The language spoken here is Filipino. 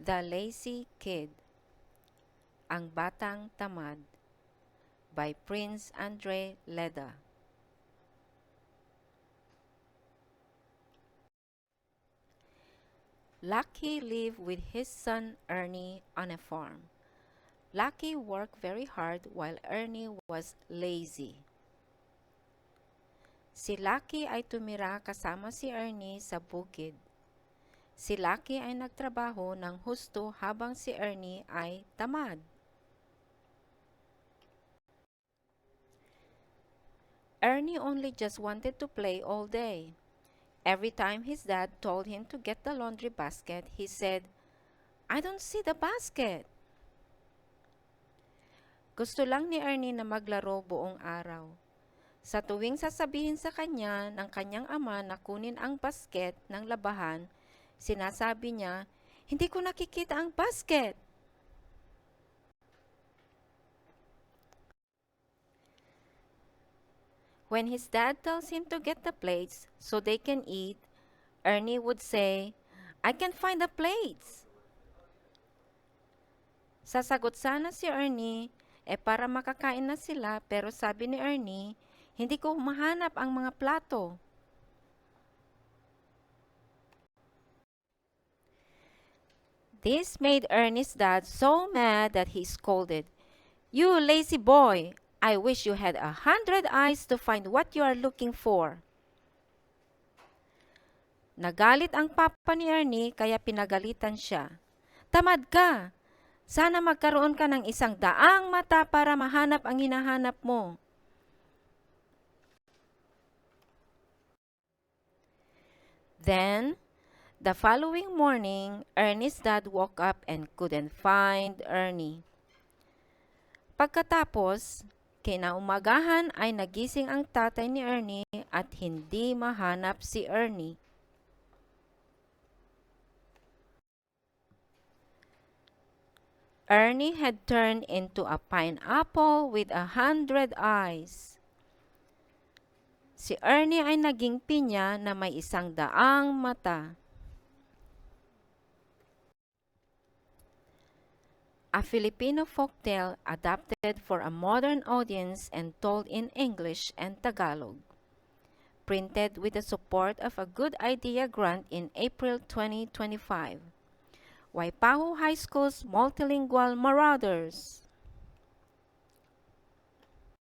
The Lazy Kid, Ang Batang Tamad, by Prince Andre Leda. Lucky lived with his son Ernie on a farm. Lucky worked very hard while Ernie was lazy. Si Lucky ay tumira kasama si Ernie sa bukid. Si Lucky ay nagtrabaho ng husto habang si Ernie ay tamad. Ernie only just wanted to play all day. Every time his dad told him to get the laundry basket, he said, "I don't see the basket." Gusto lang ni Ernie na maglaro buong araw. Sa tuwing sasabihin sa kanya ng kanyang ama na kunin ang basket ng labahan, sinasabi niya, "Hindi ko nakikita ang basket." When his dad tells him to get the plates so they can eat, Ernie would say, "I can't find the plates." Sasagot sana si Ernie, para makakain na sila, pero sabi ni Ernie, "Hindi ko mahanap ang mga plato." This made Ernie's dad so mad that he scolded, "You lazy boy! I wish you had 100 eyes to find what you are looking for." Nagalit ang papa ni Ernie kaya pinagalitan siya. "Tamad ka! Sana magkaroon ka ng 100 mata para mahanap ang hinahanap mo." Then, the following morning, Ernie's dad woke up and couldn't find Ernie. Pagkatapos, kinaumagahan ay nagising ang tatay ni Ernie at hindi mahanap si Ernie. Ernie had turned into a pineapple with 100 eyes. Si Ernie ay naging pinya na may 100 mata. A Filipino folktale adapted for a modern audience and told in English and Tagalog. Printed with the support of a Good Idea grant in April 2025. Waipahu High School's Multilingual Marauders.